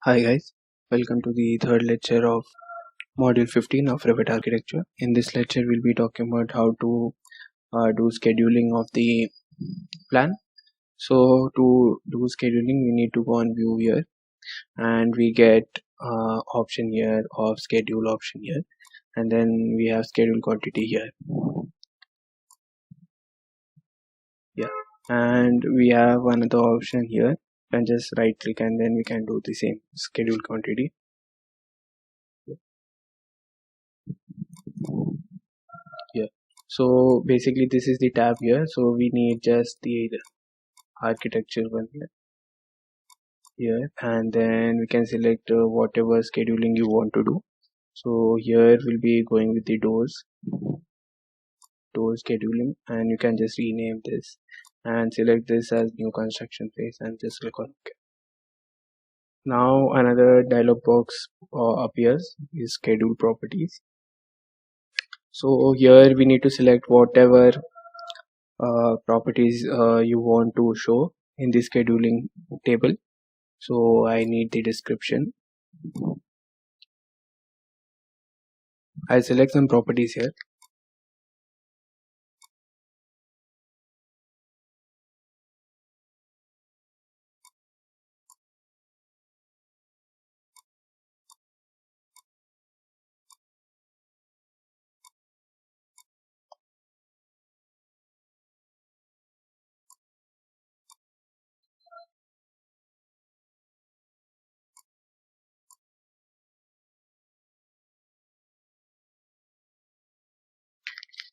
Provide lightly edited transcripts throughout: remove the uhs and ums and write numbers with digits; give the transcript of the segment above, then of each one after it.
Hi guys, welcome to the third lecture of module 15 of Revit architecture. In this lecture we'll be talking about how to do scheduling of the plan. So to do scheduling we need to go on view here and we get option here of schedule option here, and then we have schedule quantity here. And we have another option here, and just right click and then we can do the same schedule quantity. So basically this is the tab here, so we need just the architecture one here, and then we can select whatever scheduling you want to do. So here we'll be going with the doors scheduling, and you can just rename this and select this as new construction phase and just click on OK. Now another dialog box appears, is schedule properties. So here we need to select whatever properties you want to show in the scheduling table. So I need the description. I select some properties here.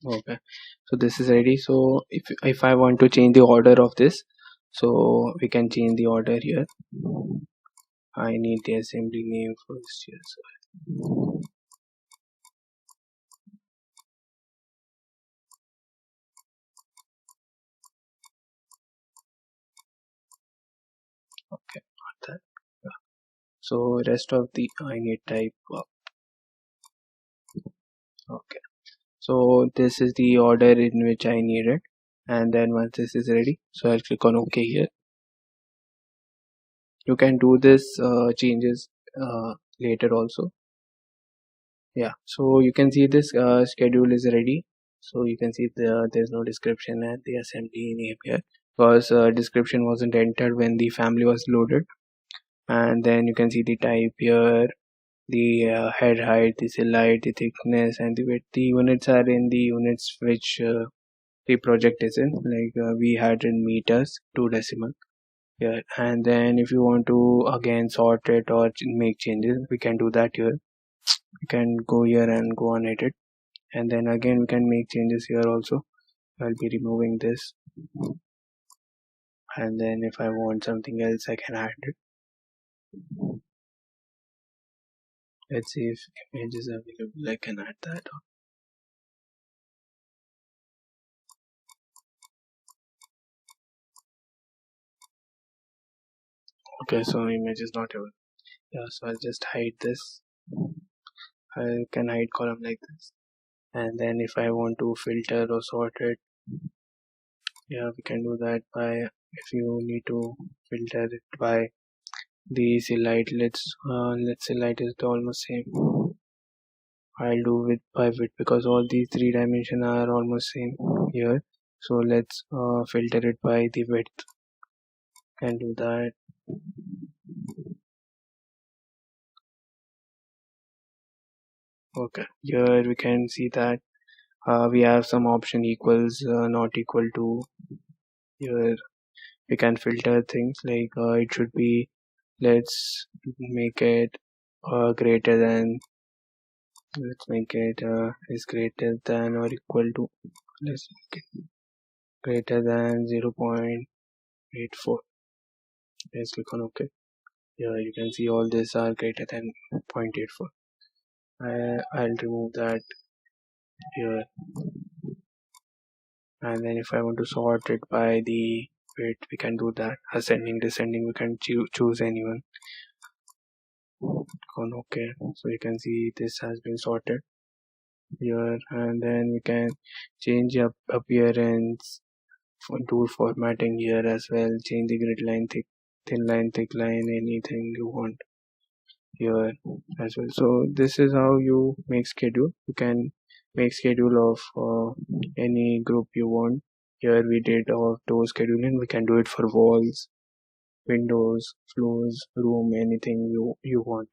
Okay, so this is ready. So if I want to change the order of this, so we can change the order here. I need the assembly name first. Yes. Okay, got that. Yeah. So rest of the I need type. Okay. So this is the order in which I need it, and then once this is ready, so I'll click on OK here. You can do this changes later also. Yeah, so you can see this schedule is ready. So you can see there's no description and the assembly name here, because description wasn't entered when the family was loaded. And then you can see the type here, the head height, the sill height, the thickness, and the width. The units are in the units which the project is in, like we had in meters, 2 decimal here. And then if you want to again sort it or make changes, we can do that here. We can go here and go on edit, and then again we can make changes here also. I'll be removing this, and then if I want something else I can add it. Let's see if image is available. I can add that. Okay, so image is not available. Yeah, so I'll just hide this. I can hide column like this, and then if I want to filter or sort it, yeah, we can do that by, if you need to filter it by the light, let's say light is almost same. I'll do width by width because all these 3 dimensions are almost same here. So let's filter it by the width. Can do that. Okay, here we can see that we have some option equals, not equal to. Here we can filter things like it should be, let's make it greater than, let's make it is greater than or equal to, let's make it greater than 0.84. Let's click on OK. Here you can see all these are greater than 0.84. I'll remove that here, and then if I want to sort it by the width, we can do that. Ascending, descending, we can choose anyone. On OK, so you can see this has been sorted here, and then we can change up appearance, tool formatting here as well. Change the grid line, thin line, anything you want. here as well. So this is how you make schedule. You can make schedule of any group you want. Here we did our door scheduling. We can do it for walls, windows, floors, room, anything you want.